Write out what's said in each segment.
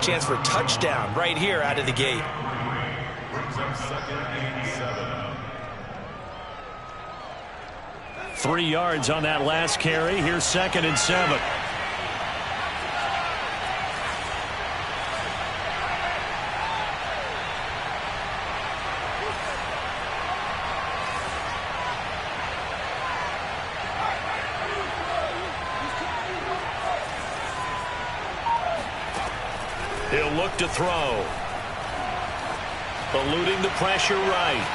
a chance for a touchdown right here out of the gate. 3 yards on that last carry. Here's 2nd and 7. He'll look to throw. Eluding the pressure right.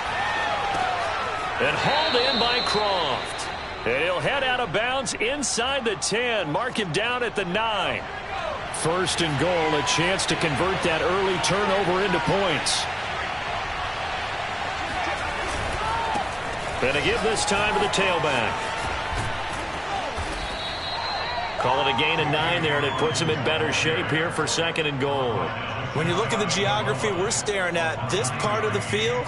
And hauled in by Croft. And he'll head out of bounds inside the 10. Mark him down at the 9. 1st and goal, a chance to convert that early turnover into points. And to give this time to the tailback. Call it a gain of 9 there, and it puts him in better shape here for 2nd and goal. When you look at the geography we're staring at, this part of the field,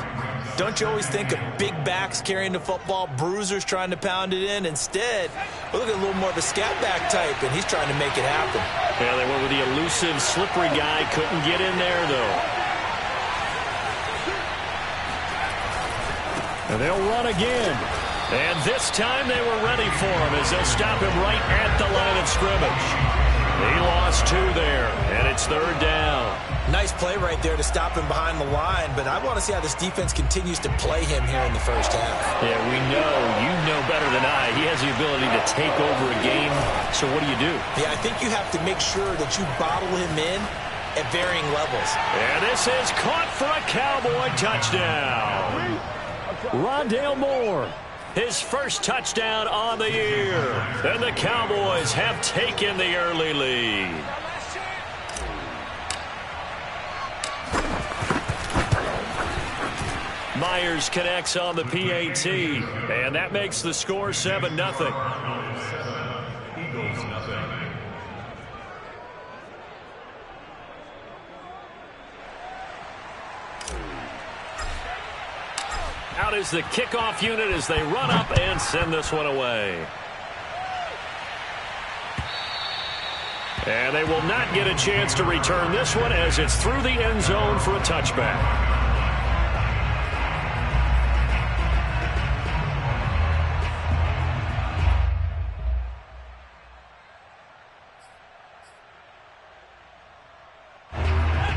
don't you always think of big backs carrying the football, bruisers trying to pound it in? Instead, we're looking at a little more of a scat back type, and he's trying to make it happen. Yeah, they went with the elusive, slippery guy. Couldn't get in there, though. And they'll run again. And this time they were ready for him as they'll stop him right at the line of scrimmage. He lost 2 there, and it's 3rd down. Nice play right there to stop him behind the line, but I want to see how this defense continues to play him here in the first half. Yeah, we know. You know better than I. He has the ability to take over a game, so what do you do? Yeah, I think you have to make sure that you bottle him in at varying levels. And this is caught for a Cowboy touchdown. Rondale Moore, his first touchdown on the year. And the Cowboys have taken the early lead. Myers connects on the PAT, and that makes the score 7-0. Eagles nothing. Out is the kickoff unit as they run up and send this one away. And they will not get a chance to return this one as it's through the end zone for a touchback.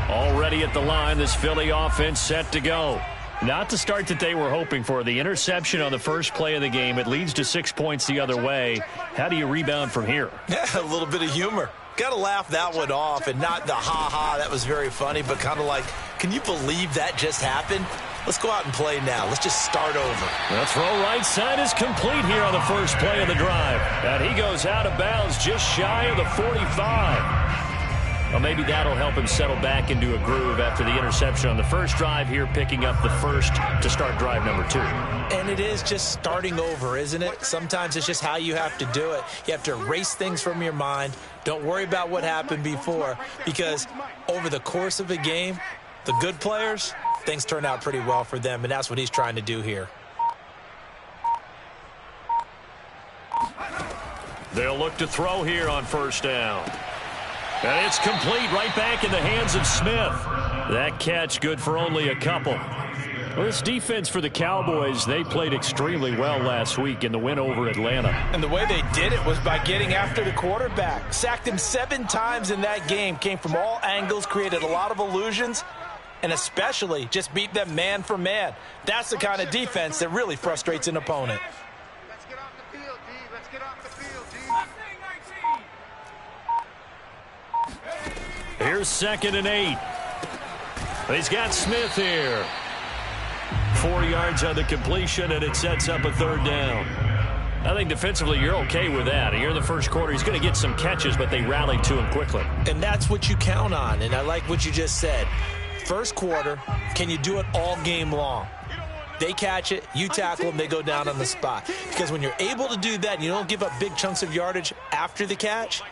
Already at the line, this Philly offense set to go. Not the start that they were hoping for. The interception on the first play of the game. It leads to 6 points the other way. How do you rebound from here? Yeah, a little bit of humor. Got to laugh that one off, and not the ha-ha, that was very funny, but kind of like, can you believe that just happened? Let's go out and play now. Let's just start over. The throw right side is complete here on the first play of the drive. And he goes out of bounds just shy of the 45. Well, maybe that'll help him settle back into a groove after the interception on the first drive here, picking up the first to start drive number 2. And it is just starting over, isn't it? Sometimes it's just how you have to do it. You have to erase things from your mind. Don't worry about what happened before, because over the course of a game, the good players, things turn out pretty well for them, and that's what he's trying to do here. They'll look to throw here on first down. And it's complete right back in the hands of Smith. That catch good for only a couple. Well, this defense for the Cowboys, they played extremely well last week in the win over Atlanta. And the way they did it was by getting after the quarterback. Sacked him 7 times in that game. Came from all angles, created a lot of illusions, and especially just beat them man for man. That's the kind of defense that really frustrates an opponent. Let's get off the field, D. Let's get off the field, D. Here's 2nd and 8. He's got Smith here. 4 yards on the completion, and it sets up a 3rd down. I think defensively you're okay with that. Here in the first quarter, he's going to get some catches, but they rallied to him quickly. And that's what you count on, and I like what you just said. First quarter, can you do it all game long? They catch it, you tackle them, they go down on the spot. Because when you're able to do that and you don't give up big chunks of yardage after the catch,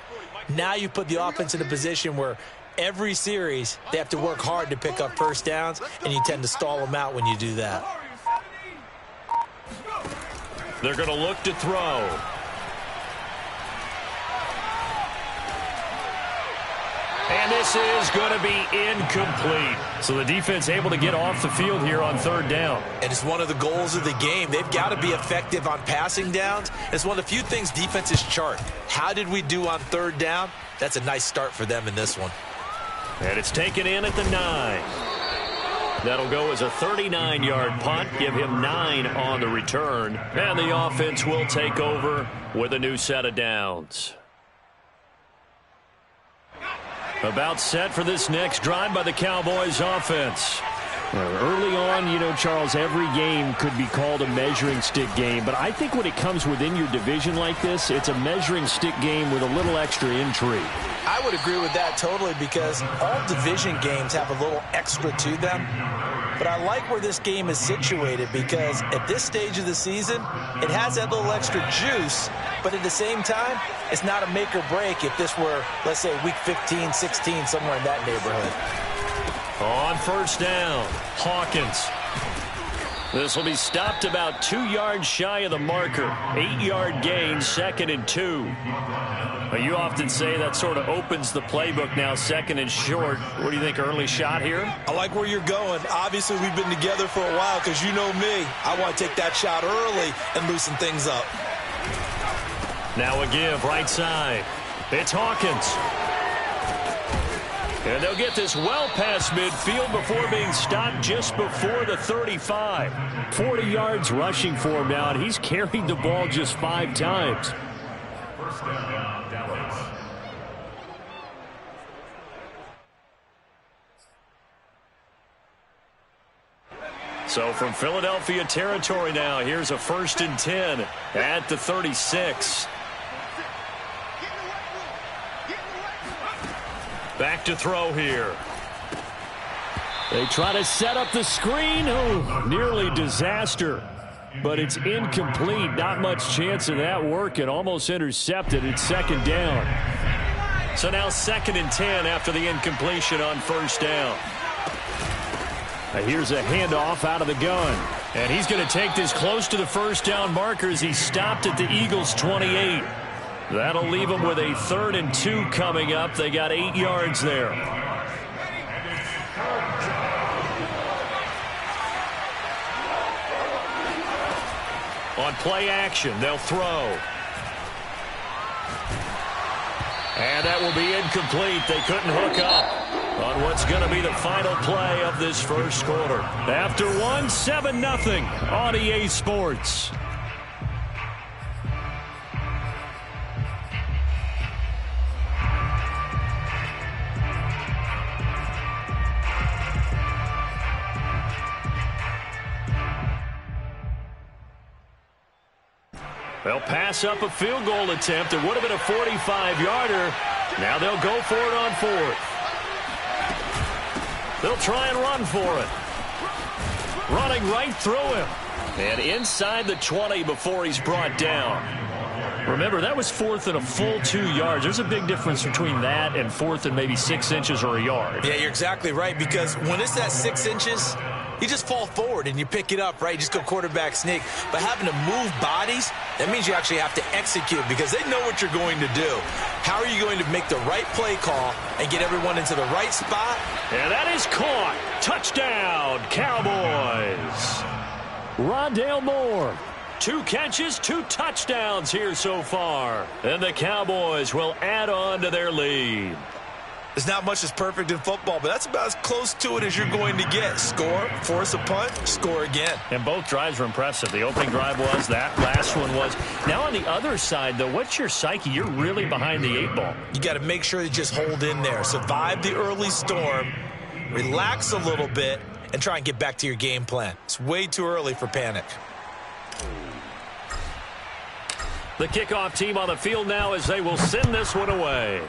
now you put the offense in a position where every series they have to work hard to pick up first downs, and you tend to stall them out when you do that. They're going to look to throw. And this is going to be incomplete. So the defense able to get off the field here on third down. And it's one of the goals of the game. They've got to be effective on passing downs. It's one of the few things defenses chart. How did we do on third down? That's a nice start for them in this one. And it's taken in at the 9. That'll go as a 39-yard punt. Give him 9 on the return. And the offense will take over with a new set of downs. About set for this next drive by the Cowboys offense. Early on, Charles, every game could be called a measuring stick game. But I think when it comes within your division like this, it's a measuring stick game with a little extra intrigue. I would agree with that totally because all division games have a little extra to them. But I like where this game is situated because at this stage of the season, it has that little extra juice. But at the same time, it's not a make or break if this were, let's say, week 15, 16, somewhere in that neighborhood. On first down, Hawkins. This will be stopped about 2 yards shy of the marker. 8-yard gain, 2nd and 2. Well, you often say that sort of opens the playbook now, 2nd and short. What do you think, early shot here? I like where you're going. Obviously, we've been together for a while because you know me. I want to take that shot early and loosen things up. Now a give, right side. It's Hawkins. And they'll get this well past midfield before being stopped just before the 35. 40 yards rushing for him now, and he's carried the ball just 5 times. First down, Dallas. So from Philadelphia territory now, here's a 1st and 10 at the 36. Back to throw here. They try to set up the screen. Oh, nearly disaster. But it's incomplete. Not much chance of that working. Almost intercepted. It's 2nd down. So now 2nd and 10 after the incompletion on 1st down. Here's a handoff out of the gun. And he's going to take this close to the 1st down marker as he stopped at the Eagles' 28. That'll leave them with a 3rd and 2 coming up. They got 8 yards there. On play action, they'll throw. And that will be incomplete. They couldn't hook up on what's going to be the final play of this first quarter. After one, 7-0 on EA Sports. They'll pass up a field goal attempt. It would have been a 45-yarder. Now they'll go for it on 4th. They'll try and run for it. Running right through him. And inside the 20 before he's brought down. Remember, that was 4th and a full 2 yards. There's a big difference between that and 4th and maybe 6 inches or a yard. Yeah, you're exactly right, because when it's that 6 inches, you just fall forward and you pick it up, right? You just go quarterback sneak. But having to move bodies, that means you actually have to execute because they know what you're going to do. How are you going to make the right play call and get everyone into the right spot? And that is caught. Touchdown, Cowboys. Rondale Moore. 2 catches, 2 touchdowns here so far. And the Cowboys will add on to their lead. There's not much that's perfect in football, but that's about as close to it as you're going to get. Score, force a punt, score again. And both drives were impressive. The opening drive was, that last one was. Now on the other side, though, what's your psyche? You're really behind the 8 ball. You got to make sure you just hold in there. Survive the early storm, relax a little bit, and try and get back to your game plan. It's way too early for panic. The kickoff team on the field now as they will send this one away.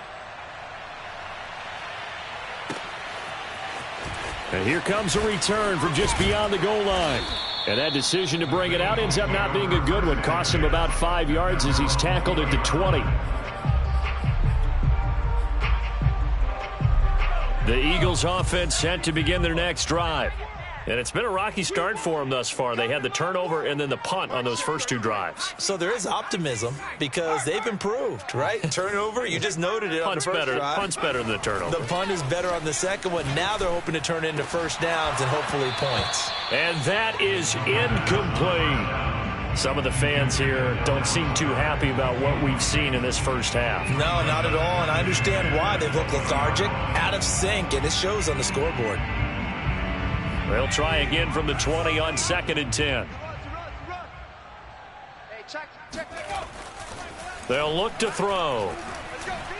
And here comes a return from just beyond the goal line. And that decision to bring it out ends up not being a good one. Cost him about 5 yards as he's tackled at the 20. The Eagles offense set to begin their next drive. And it's been a rocky start for them thus far. They had the turnover and then the punt on those first 2 drives. So there is optimism because they've improved, right? Turnover, you just noted it on the first drive. Punt's better than the turnover. The punt is better on the second one. Now they're hoping to turn into first downs and hopefully points. And that is incomplete. Some of the fans here don't seem too happy about what we've seen in this first half. No, not at all, and I understand why. They've looked lethargic, out of sync, and it shows on the scoreboard. They'll try again from the 20 on 2nd and 10. They'll look to throw.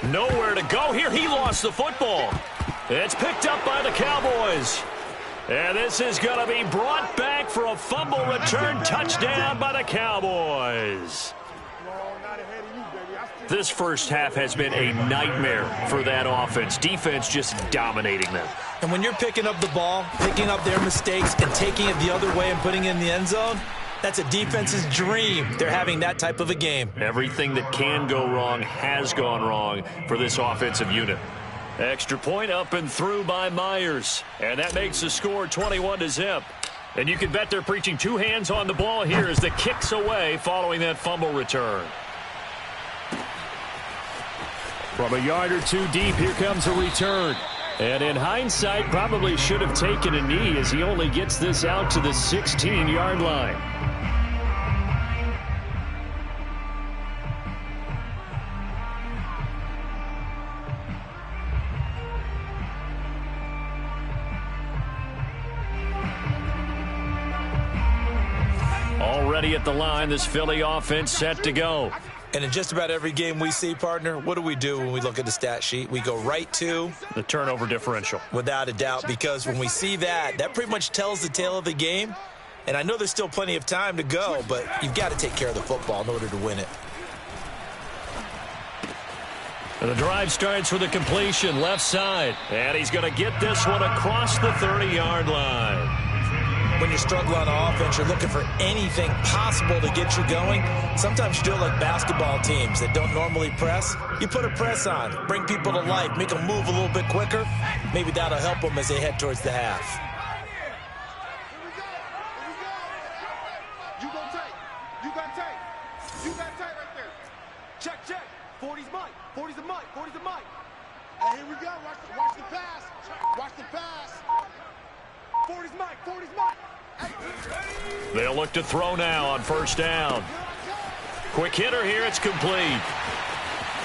Nowhere to go here. He lost the football. It's picked up by the Cowboys. And this is going to be brought back for a fumble return touchdown by the Cowboys. This first half has been a nightmare for that offense. Defense just dominating them. And when you're picking up the ball, picking up their mistakes, and taking it the other way and putting it in the end zone, that's a defense's dream. They're having that type of a game. Everything that can go wrong has gone wrong for this offensive unit. Extra point up and through by Myers. And that makes the score 21-0. And you can bet they're preaching 2 hands on the ball here as the kick's away following that fumble return. From a yard or 2 deep, here comes a return. And in hindsight, probably should have taken a knee as he only gets this out to the 16-yard line. Already at the line, this Philly offense set to go. And in just about every game we see, partner, what do we do when we look at the stat sheet? We go right to the turnover differential. Without a doubt, because when we see that, that pretty much tells the tale of the game. And I know there's still plenty of time to go, but you've got to take care of the football in order to win it. And the drive starts with a completion left side. And he's going to get this one across the 30-yard line. When you're struggling on offense, you're looking for anything possible to get you going. Sometimes you do it like basketball teams that don't normally press. You put a press on, bring people to life, make them move a little bit quicker. Maybe that'll help them as they head towards the half. You go tight. You got tight. You got tight right there. Check, check. 40's Mike. 40's a Mike. 40's a Mike. And here we go. Watch the pass. Watch the pass. 40's Mike. 40's Mike. They'll look to throw now on first down. Quick hitter here. It's complete.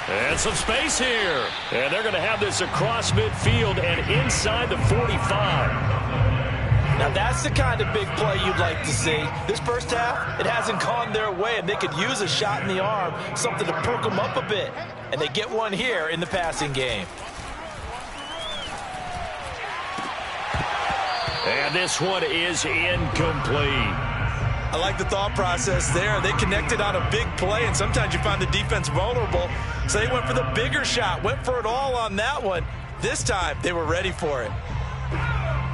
And some space here. And they're going to have this across midfield and inside the 45. Now that's the kind of big play you'd like to see. This first half, it hasn't gone their way, and they could use a shot in the arm, something to perk them up a bit. And they get one here in the passing game. And this one is incomplete. I like the thought process there. They connected on a big play, and sometimes you find the defense vulnerable. So they went for the bigger shot, went for it all on that one. This time, they were ready for it.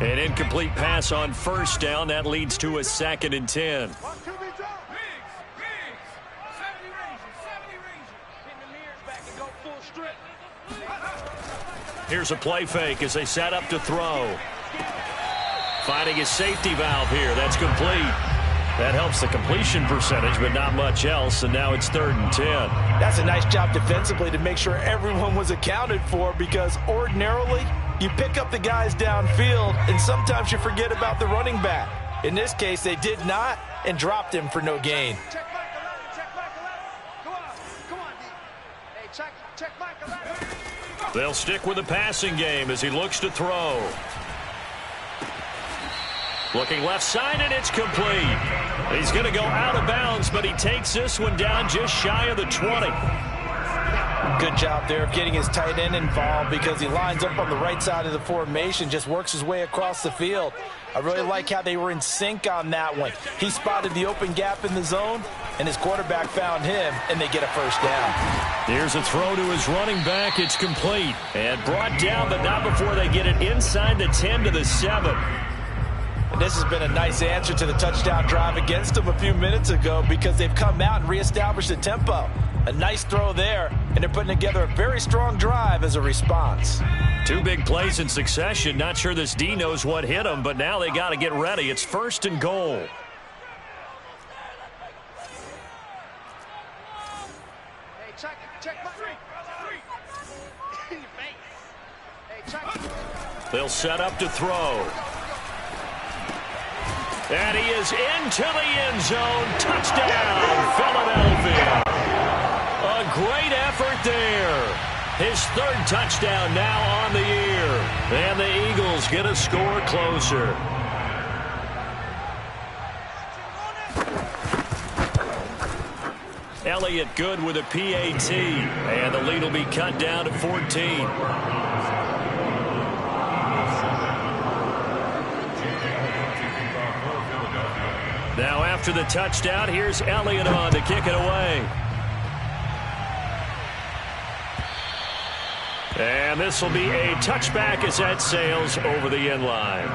An incomplete pass on first down. That leads to a 2nd and 10. Here's a play fake as they set up to throw. Finding his safety valve here. That's complete. That helps the completion percentage, but not much else, and now it's 3rd and 10. That's a nice job defensively to make sure everyone was accounted for, because ordinarily you pick up the guys downfield, and sometimes you forget about the running back. In this case, they did not and dropped him for no gain. Check Mike 11. Check Mike 11. Come on, D. Hey, check Mike 11. They'll stick with the passing game as he looks to throw. Looking left side, and it's complete. He's going to go out of bounds, but he takes this one down just shy of the 20. Good job there of getting his tight end involved, because he lines up on the right side of the formation, just works his way across the field. I really like how they were in sync on that one. He spotted the open gap in the zone, and his quarterback found him, and they get a first down. Here's a throw to his running back. It's complete. And brought down, but not before they get it inside the 10 to the 7. And this has been a nice answer to the touchdown drive against them a few minutes ago, because they've come out and reestablished the tempo. A nice throw there, and they're putting together a very strong drive as a response. 2 big plays in succession. Not sure this D knows what hit him, but now they got to get ready. It's 1st and goal. Hey, check my three. Hey, check. They'll set up to throw. And he is into the end zone. Touchdown, Philadelphia. A great effort there. His 3rd touchdown now on the year. And the Eagles get a score closer. Elliott good with a PAT. And the lead will be cut down to 14. Now after the touchdown, here's Elliott on to kick it away. And this will be a touchback as that sails over the end line.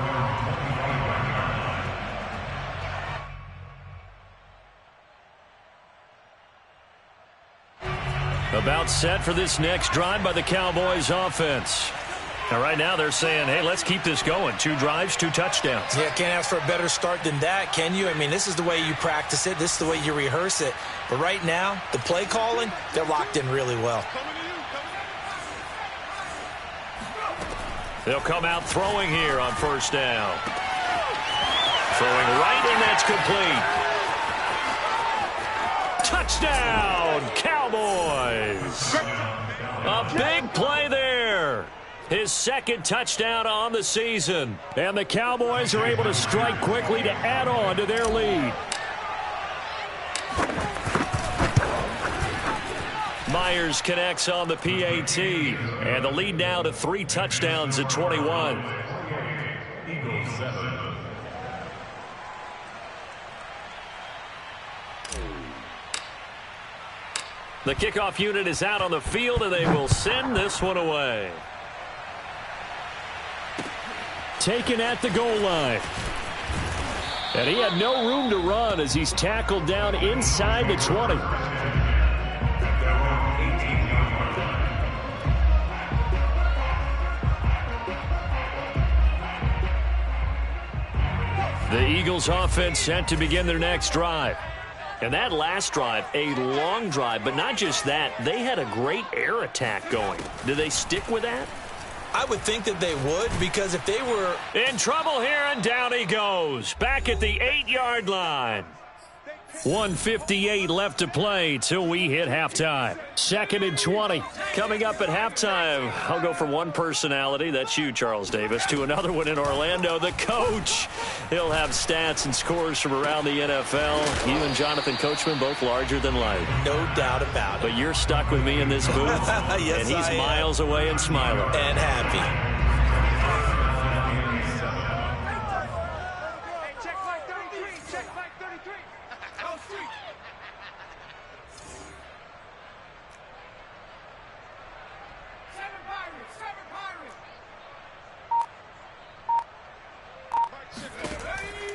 About set for this next drive by the Cowboys offense. Now, right now, they're saying, hey, let's keep this going. 2 drives, 2 touchdowns. Yeah, can't ask for a better start than that, can you? I mean, this is the way you practice it. This is the way you rehearse it. But right now, the play calling, they're locked in really well. They'll come out throwing here on 1st down. Throwing right, and that's complete. Touchdown, Cowboys. A big play there. His 2nd touchdown on the season. And the Cowboys are able to strike quickly to add on to their lead. Myers connects on the PAT. And the lead now to 3 touchdowns at 21. Eagles 7. The kickoff unit is out on the field, and they will send this one away. Taken at the goal line. And he had no room to run as he's tackled down inside the 20. The Eagles offense set to begin their next drive. And that last drive, a long drive, but not just that, they had a great air attack going. Do they stick with that? I would think that they would, because if they were in trouble here, and down he goes. Back at the 8-yard line. 1:58 left to play till we hit halftime. 2nd and 20. Coming up at halftime, I'll go from one personality, that's you, Charles Davis, to another one in Orlando, the coach. He'll have stats and scores from around the NFL. You and Jonathan Coachman, both larger than life. no doubt about it. But you're stuck with me in this booth, Yes, and he's I am. miles away and smiling. And happy.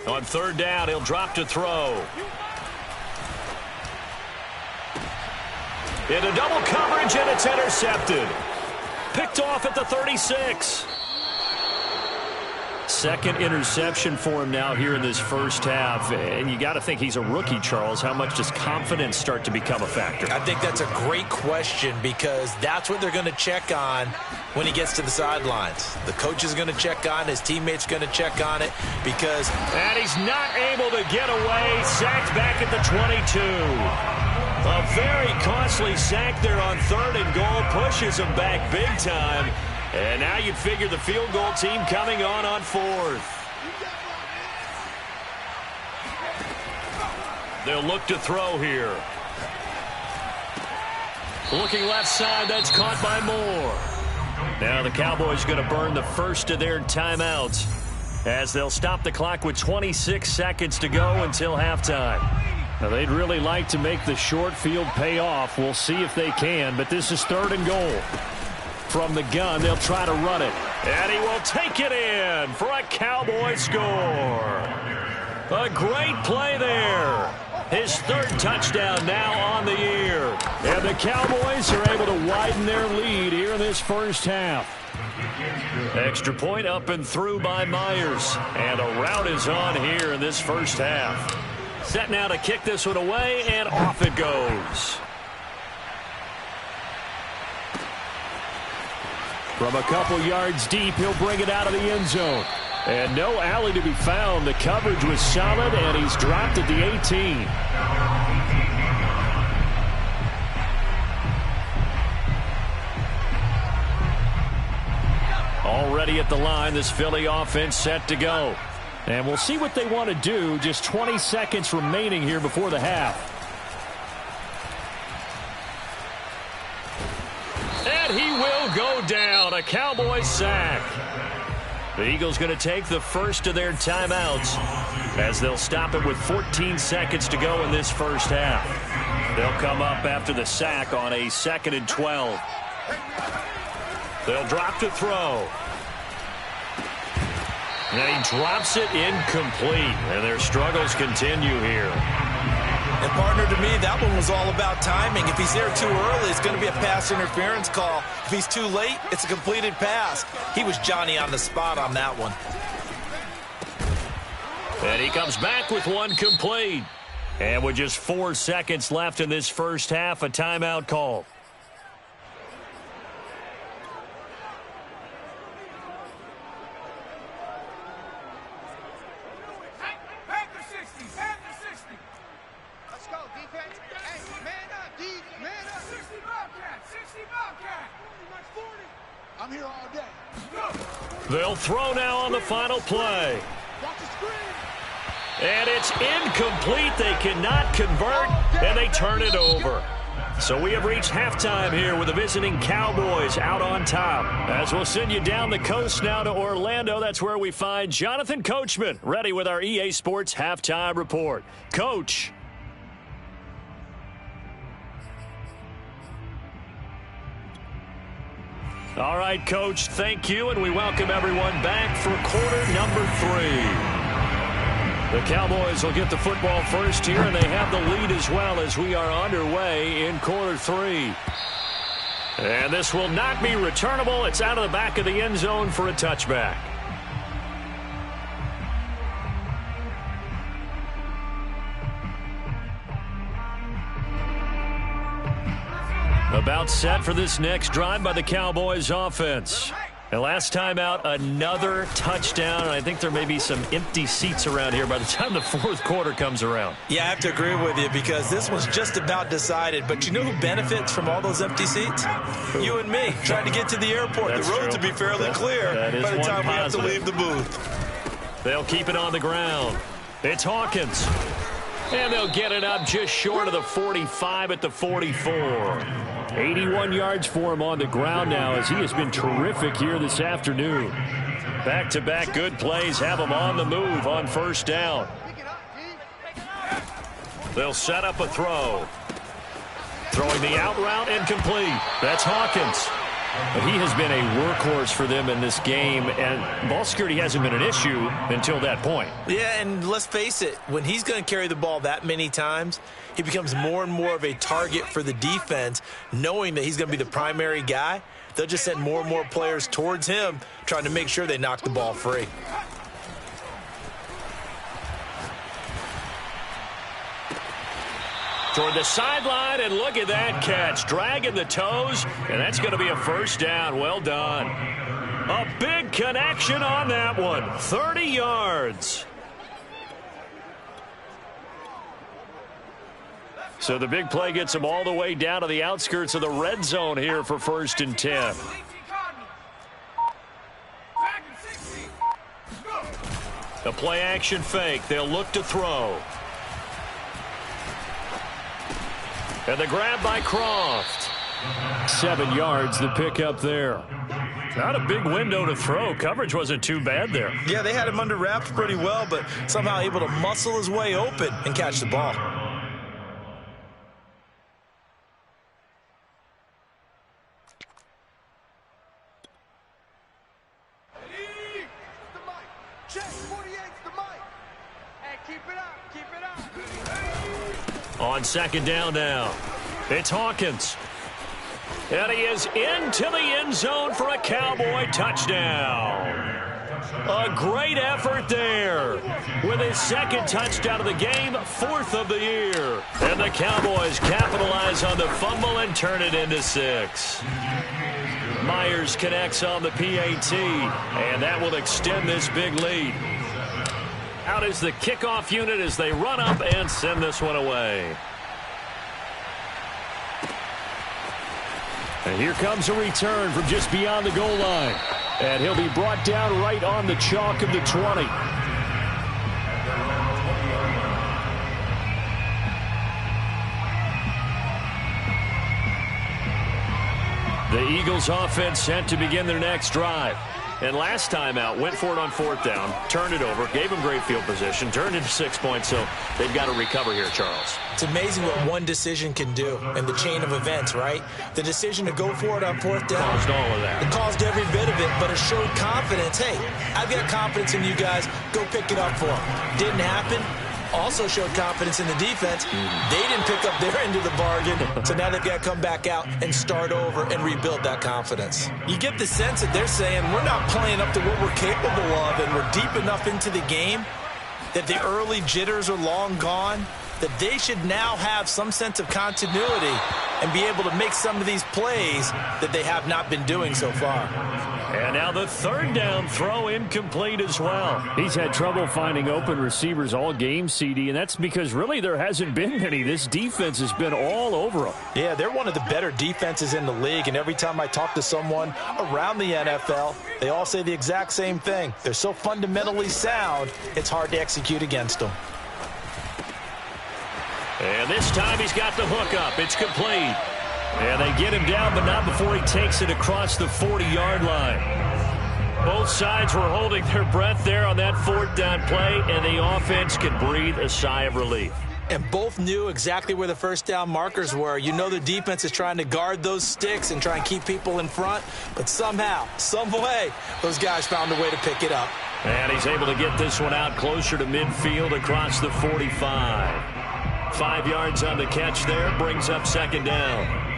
On 3rd down, he'll drop to throw. Into double coverage, and it's intercepted. Picked off at the 36. 2nd interception for him now here in this first half. And you got to think he's a rookie, Charles. How much does confidence start to become a factor? I think that's a great question, because that's what they're going to check on when he gets to the sidelines. The coach is going to check on, his teammates going to check on it, because... And he's not able to get away. Sacked back at the 22. A very costly sack there on 3rd and goal. Pushes him back big time. And now you'd figure the field goal team coming on 4th. They'll look to throw here. Looking left side, that's caught by Moore. Now the Cowboys going to burn the first of their timeouts as they'll stop the clock with 26 seconds to go until halftime. Now they'd really like to make the short field pay off. We'll see if they can, but this is 3rd and goal. From the gun, they'll try to run it. And he will take it in for a Cowboy score. A great play there. His third touchdown now on the year. And the Cowboys are able to widen their lead here in this first half. Extra point up and through by Myers. And a rout is on here in this first half. Set now to kick this one away, and off it goes. From a couple yards deep, he'll bring it out of the end zone. And no alley to be found. The coverage was solid, and he's dropped at the 18. Already at the line, this Philly offense set to go. And we'll see what they want to do. Just 20 seconds remaining here before the half. And he will go down. A Cowboys sack. The Eagles going to take the first of their timeouts as they'll stop it with 14 seconds to go in this first half. They'll come up after the sack on a 2nd and 12. They'll drop to throw. And he drops it incomplete. And their struggles continue here. And, partner, to me, that one was all about timing. If he's there too early, it's going to be a pass interference call. If he's too late, it's a completed pass. He was Johnny on the spot on that one. And he comes back with one complete. And with just 4 seconds left in this first half, a timeout call. They'll throw now on the final play. And it's incomplete. They cannot convert, and they turn it over. So we have reached halftime here with the visiting Cowboys out on top. As we'll send you down the coast now to Orlando, that's where we find Jonathan Coachman, ready with our EA Sports Halftime Report. Coach. All right, Coach, thank you, and we welcome everyone back for quarter number 3. The Cowboys will get the football first here, and they have the lead as well as we are underway in quarter 3. And this will not be returnable. It's out of the back of the end zone for a touchback. About set for this next drive by the Cowboys offense. And last time out, another touchdown. And I think there may be some empty seats around here by the time the fourth quarter comes around. Yeah, I have to agree with you because this one's just about decided. But you know who benefits from all those empty seats? You and me, trying to get to the airport. That's the roads true. will be fairly clear by the time we have to leave the booth. They'll keep it on the ground. It's Hawkins. And they'll get it up just short of the 45 at the 44. 81 yards for him on the ground now as he has been terrific here this afternoon. Back-to-back good plays have him on the move on first down. They'll set up a throw. Throwing the out route and complete. That's Hawkins. But he has been a workhorse for them in this game, and ball security hasn't been an issue until that point. Yeah, and let's face it, when he's going to carry the ball that many times, he becomes more and more of a target for the defense, knowing that he's going to be the primary guy. They'll just send more and more players towards him, trying to make sure they knock the ball free. Toward the sideline, and look at that catch. Dragging the toes, and that's going to be a first down. Well done. A big connection on that one. 30 yards. So the big play gets them all the way down to the outskirts of the red zone here for 1st and 10. The play action fake. They'll look to throw. And the grab by Croft. 7 yards, the pickup there. Not a big window to throw. Coverage wasn't too bad there. Yeah, they had him under wraps pretty well, but somehow able to muscle his way open and catch the ball. Check, 48's the mic. Hey, Keep it up. Keep it up. On second down now, it's Hawkins. And he is into the end zone for a Cowboy touchdown. A great effort there. With his second touchdown of the game, 4th of the year. And the Cowboys capitalize on the fumble and turn it into 6. Myers connects on the PAT, and that will extend this big lead. Out is the kickoff unit as they run up and send this one away. And here comes a return from just beyond the goal line. And he'll be brought down right on the chalk of the 20. The Eagles offense set to begin their next drive. And last time out, went for it on 4th down, turned it over, gave them great field position, turned into 6 points, so they've got to recover here, Charles. It's amazing what one decision can do in the chain of events, right? The decision to go for it on 4th down. Caused all of that. It caused every bit of it, but it showed confidence. Hey, I've got confidence in you guys. Go pick it up for them. Didn't happen. Also showed confidence in the defense. They didn't pick up their end of the bargain, so now they've got to come back out and start over and rebuild that confidence. You get the sense that they're saying we're not playing up to what we're capable of, and we're deep enough into the game that the early jitters are long gone, that they should now have some sense of continuity and be able to make some of these plays that they have not been doing so far. And now the 3rd down throw incomplete as well. He's had trouble finding open receivers all game, CD, and that's because really there hasn't been many. This defense has been all over them. Yeah, they're one of the better defenses in the league, and every time I talk to someone around the NFL, they all say the exact same thing. They're so fundamentally sound, it's hard to execute against them. And this time he's got the hook up. It's complete. And they get him down, but not before he takes it across the 40-yard line. Both sides were holding their breath there on that 4th down play, and the offense could breathe a sigh of relief. And both knew exactly where the 1st down markers were. You know the defense is trying to guard those sticks and try and keep people in front, but somehow, some way, those guys found a way to pick it up. And he's able to get this one out closer to midfield across the 45. 5 yards on the catch there, brings up 2nd down.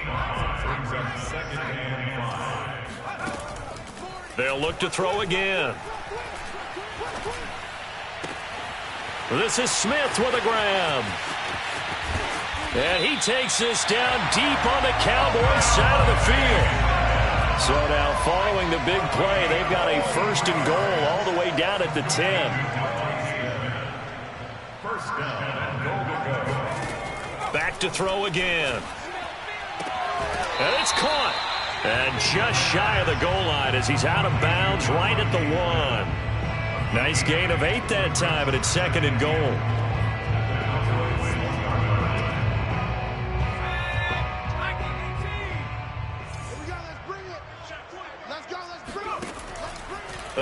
They'll look to throw again. This is Smith with a grab. And he takes this down deep on the Cowboys side of the field. So now following the big play, they've got a 1st and goal all the way down at the 10. 1st down, goal to go. Back to throw again. And it's caught. And just shy of the goal line as he's out of bounds right at the 1. Nice gain of 8 that time, but it's 2nd and goal.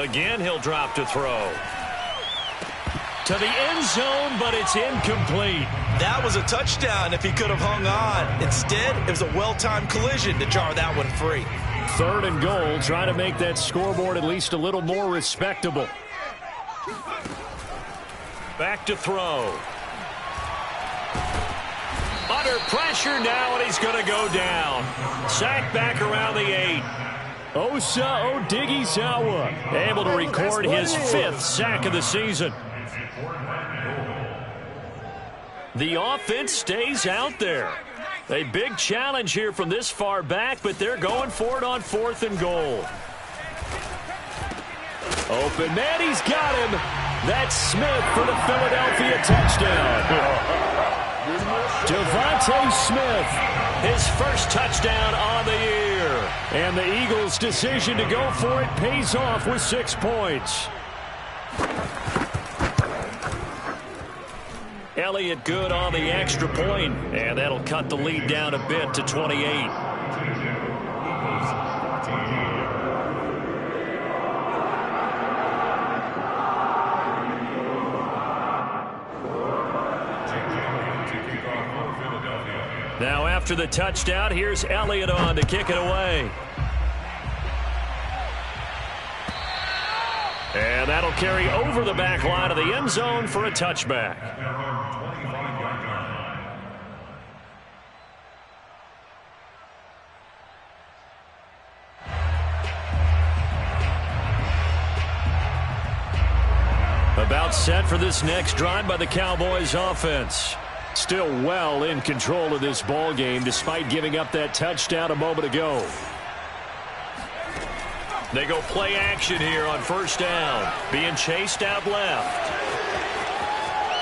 Again, he'll drop to throw. To the end zone, but it's incomplete. That was a touchdown if he could have hung on. Instead, it was a well-timed collision to jar that one free. 3rd and goal, trying to make that scoreboard at least a little more respectable. Back to throw. Under pressure now, and he's going to go down. Sacked back around the 8. Osa Odighizuwa able to record his 5th sack of the season. The offense stays out there. A big challenge here from this far back, but they're going for it on 4th and goal. Open man, he's got him. That's Smith for the Philadelphia touchdown. Devontae Smith, his 1st touchdown on the year. And the Eagles' decision to go for it pays off with 6 points. Elliott good on the extra point, and that'll cut the lead down a bit to 28. Now after the touchdown, here's Elliott on to kick it away. And that'll carry over the back line of the end zone for a touchback. About set for this next drive by the Cowboys offense. Still well in control of this ball game despite giving up that touchdown a moment ago. They go play action here on first down. Being chased out left.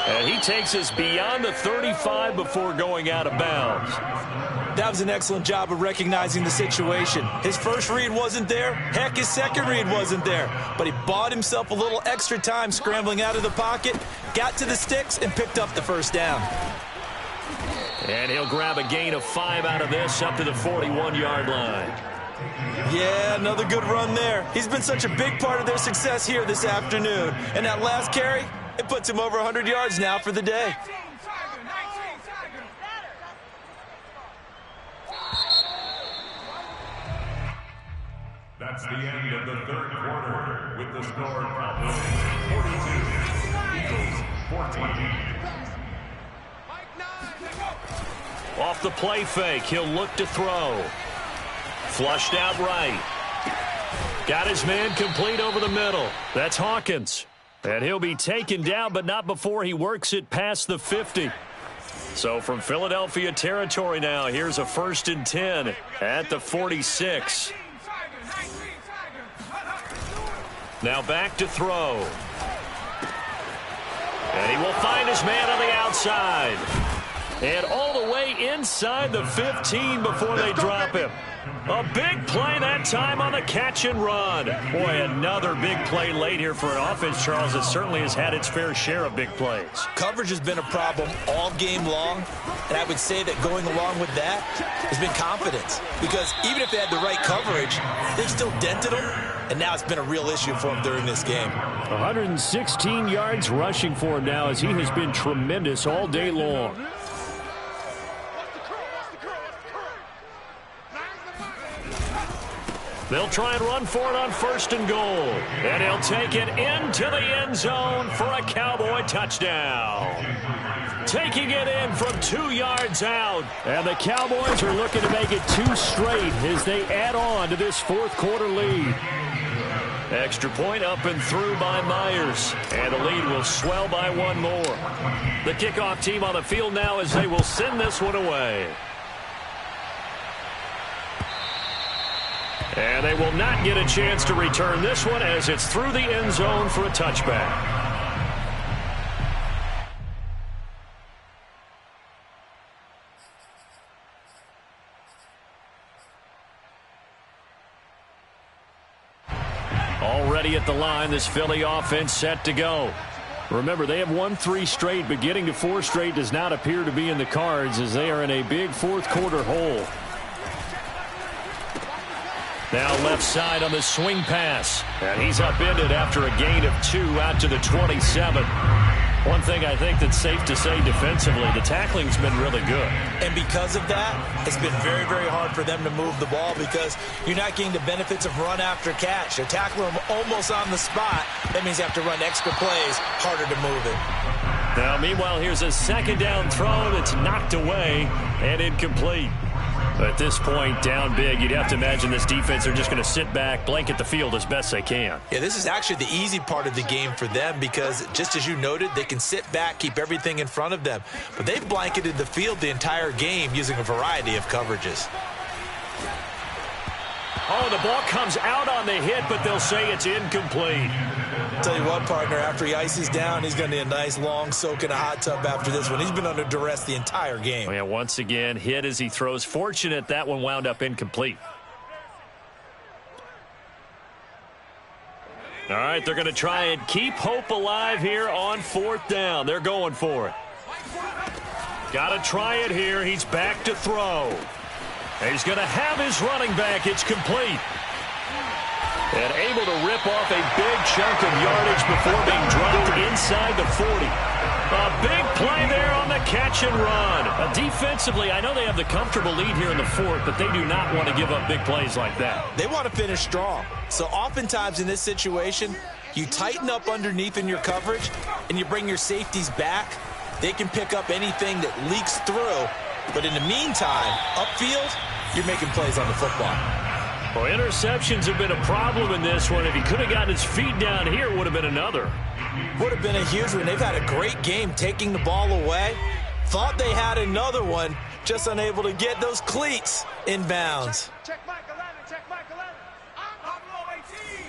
And he takes us beyond the 35 before going out of bounds. That was an excellent job of recognizing the situation. His first read wasn't there. Heck, his second read wasn't there. But he bought himself a little extra time scrambling out of the pocket, got to the sticks, and picked up the first down. And he'll grab a gain of 5 out of this up to the 41-yard line. Yeah, another good run there. He's been such a big part of their success here this afternoon. And that last carry, it puts him over 100 yards now for the day. That's the end of the third quarter with the score Cowboys 42, Eagles 14. Off the play fake, he'll look to throw. Flushed out right. Got his man complete over the middle. That's Hawkins. And he'll be taken down, but not before he works it past the 50. So from Philadelphia territory now, here's a 1st and 10 at the 46. Now back to throw. And he will find his man on the outside. And all the way inside the 15 before they drop him. A big play that time on the catch and run. Boy, another big play late here for an offense, Charles, that certainly has had its fair share of big plays. Coverage has been a problem all game long, and I would say that going along with that has been confidence. Because even if they had the right coverage, they've still dented them, and now it's been a real issue for them during this game. 116 yards rushing for him now as he has been tremendous all day long. They'll try and run for it on 1st and goal. And he'll take it into the end zone for a Cowboy touchdown. Taking it in from 2 yards out. And the Cowboys are looking to make it 2 straight as they add on to this 4th quarter lead. Extra point up and through by Myers. And the lead will swell by 1 more. The kickoff team on the field now as they will send this one away. And they will not get a chance to return this one as it's through the end zone for a touchback. Already at the line, this Philly offense set to go. Remember, they have won 3 straight, but getting to 4 straight does not appear to be in the cards as they are in a big 4th quarter hole. Now left side on the swing pass. And he's upended after a gain of 2 out to the 27. One thing I think that's safe to say defensively, the tackling's been really good. And because of that, it's been very, very hard for them to move the ball because you're not getting the benefits of run after catch. They're tackling them almost on the spot. That means you have to run extra plays, harder to move it. Now, meanwhile, here's a 2nd down throw that's knocked away and incomplete. At this point, down big, you'd have to imagine this defense are just going to sit back, blanket the field as best they can. Yeah, this is actually the easy part of the game for them because, just as you noted, they can sit back, keep everything in front of them. But they've blanketed the field the entire game using a variety of coverages. Oh, the ball comes out on the hit, but they'll say it's incomplete. Tell you what, partner, after he ices down, he's going to need a nice long soak in a hot tub after this one. He's been under duress the entire game. Oh, yeah, once again, hit as he throws. Fortunate that one wound up incomplete. All right, they're going to try and keep hope alive here on 4th down. They're going for it. Got to try it here. He's back to throw. He's going to have his running back. It's complete. And able to rip off a big chunk of yardage before being dropped inside the 40. A big play there on the catch and run. Defensively, I know they have the comfortable lead here in the 4th, but they do not want to give up big plays like that. They want to finish strong. So oftentimes in this situation, You tighten up underneath in your coverage, and you bring your safeties back. They can pick up anything that leaks through. But in the meantime, upfield, you're making plays on the football. Well, interceptions have been a problem in this one. If he could have gotten his feet down here, it would have been another. Would have been a huge one. They've had a great game taking the ball away. Thought they had another one, just unable to get those cleats in bounds. Check Mike 11, check Mike 11. I'm low 18.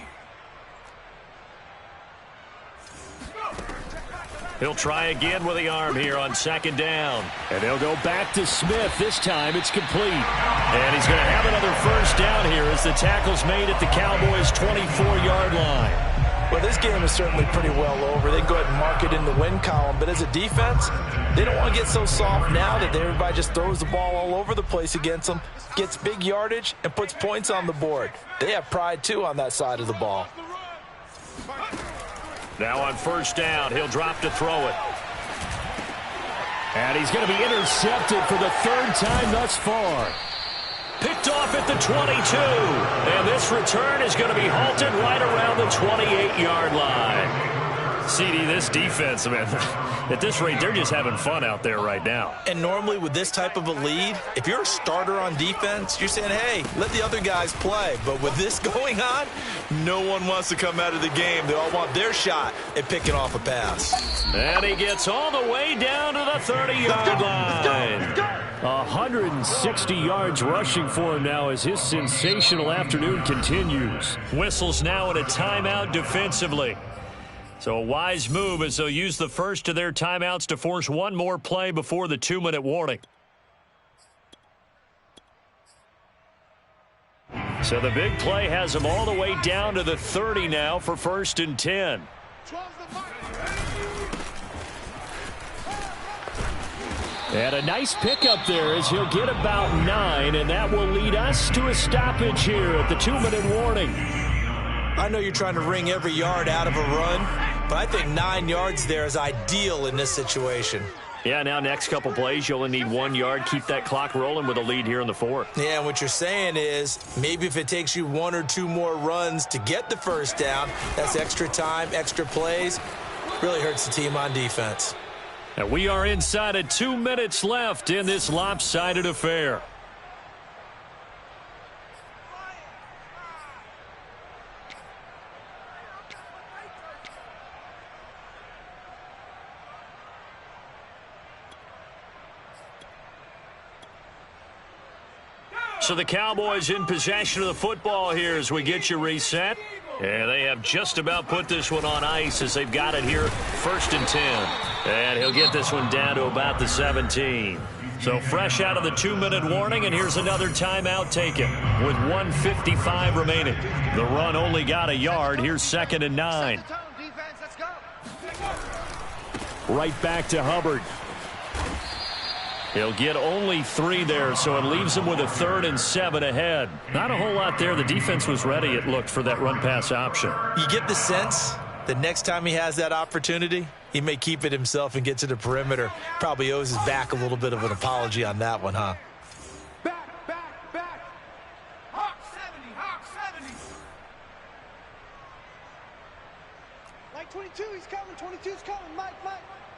He'll try again with the arm here on second down. And they'll go back to Smith. This time it's complete. And he's going to have another first down here as the tackle's made at the Cowboys' 24-yard line. Well, this game is certainly pretty well over. They can go ahead and mark it in the win column. But as a defense, they don't want to get so soft now that everybody just throws the ball all over the place against them, gets big yardage, and puts points on the board. They have pride, too, on that side of the ball. Now on first down, he'll drop to throw it. And he's going to be intercepted for the third time thus far. Picked off at the 22. And this return is going to be halted right around the 28-yard line. CD, this defense, man, at this rate, they're just having fun out there right now. And normally with this type of a lead, if you're a starter on defense, you're saying, hey, let the other guys play. But with this going on, no one wants to come out of the game. They all want their shot at picking off a pass. And he gets all the way down to the 30-yard line. 160 yards rushing for him now as his sensational afternoon continues. Whistles now in a timeout defensively. So a wise move as they'll use the first of their timeouts to force one more play before the 2-minute warning. So the big play has them all the way down to the 30 now for 1st and 10. And a nice pickup there as he'll get about 9, and that will lead us to a stoppage here at the 2-minute warning. I know you're trying to wring every yard out of a run, but I think 9 yards there is ideal in this situation. Yeah, now next couple plays, you only need 1 yard. Keep that clock rolling with a lead here in the 4th. Yeah, and what you're saying is maybe if it takes you 1 or 2 more runs to get the first down, that's extra time, extra plays. Really hurts the team on defense. And we are inside of 2 minutes left in this lopsided affair. So the Cowboys in possession of the football here as we get you reset. And they have just about put this one on ice as they've got it here 1st and 10. And he'll get this one down to about the 17. So fresh out of the 2-minute warning, and here's another timeout taken with 1:55 remaining. The run only got a yard. Here's 2nd and 9. Right back to Hubbard. He'll get only 3 there, so it leaves him with a 3rd and 7 ahead. Not a whole lot there. The defense was ready, it looked, for that run-pass option. You get the sense that next time he has that opportunity, he may keep it himself and get to the perimeter. Probably owes his back a little bit of an apology on that one, huh? Back. Hawk 70, Hawk 70. Mike 22, he's coming. 22's coming. Mike.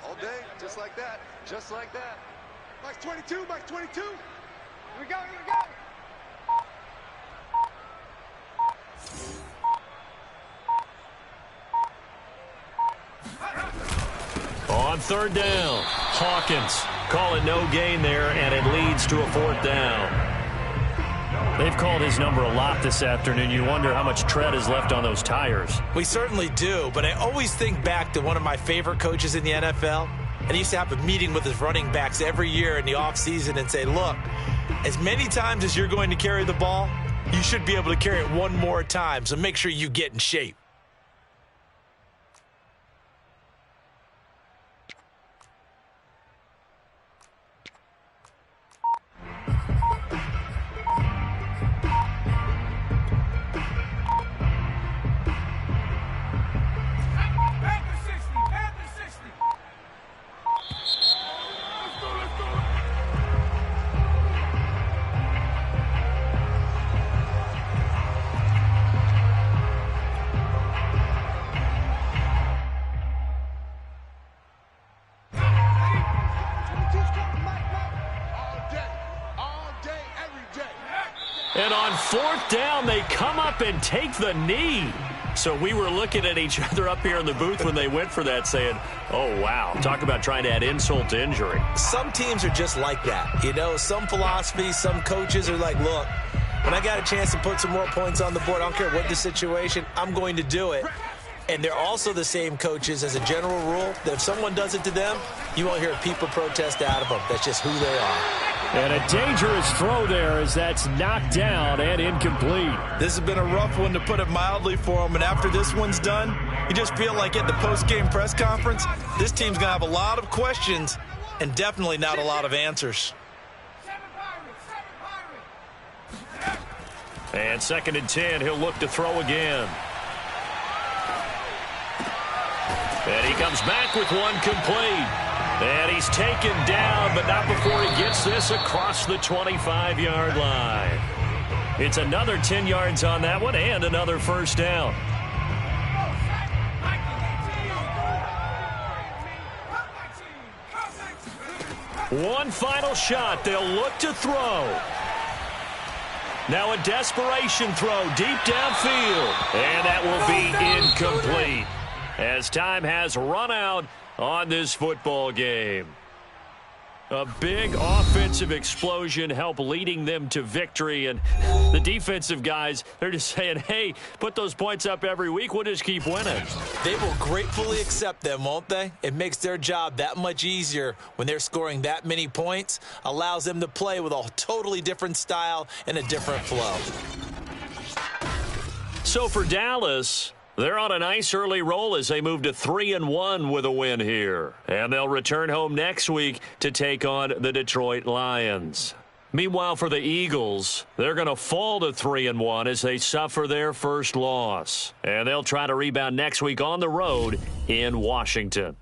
All day, just like that. Just like that. Mike's 22, Mike's 22. Here we go. On 3rd down, Hawkins call it no gain there, and it leads to a 4th down. They've called his number a lot this afternoon. You wonder how much tread is left on those tires. We certainly do, but I always think back to one of my favorite coaches in the NFL. And he used to have a meeting with his running backs every year in the offseason and say, look, as many times as you're going to carry the ball, you should be able to carry it one more time, so make sure you get in shape. And on fourth down, they come up and take the knee. So we were looking at each other up here in the booth when they went for that saying, oh, wow. Talk about trying to add insult to injury. Some teams are just like that. You know, some philosophies, some coaches are like, look, when I got a chance to put some more points on the board, I don't care what the situation, I'm going to do it. And they're also the same coaches as a general rule that if someone does it to them, you won't hear people protest out of them. That's just who they are. And a dangerous throw there as that's knocked down and incomplete. This has been a rough one, to put it mildly, for them. And after this one's done, you just feel like at the post-game press conference, this team's going to have a lot of questions and definitely not a lot of answers. And 2nd and 10, he'll look to throw again. And he comes back with one complete. And he's taken down, but not before he gets this across the 25-yard line. It's another 10 yards on that one and another first down. One final shot. They'll look to throw. Now a desperation throw deep downfield. And that will be incomplete, as time has run out on this football game. A big offensive explosion helped leading them to victory, and the defensive guys, they're just saying, hey, put those points up every week, we'll just keep winning. They will gratefully accept them, won't they? It makes their job that much easier when they're scoring that many points, allows them to play with a totally different style and a different flow. So for Dallas, they're on a nice early roll as they move to 3-1 with a win here. And they'll return home next week to take on the Detroit Lions. Meanwhile, for the Eagles, they're going to fall to 3-1 as they suffer their first loss. And they'll try to rebound next week on the road in Washington.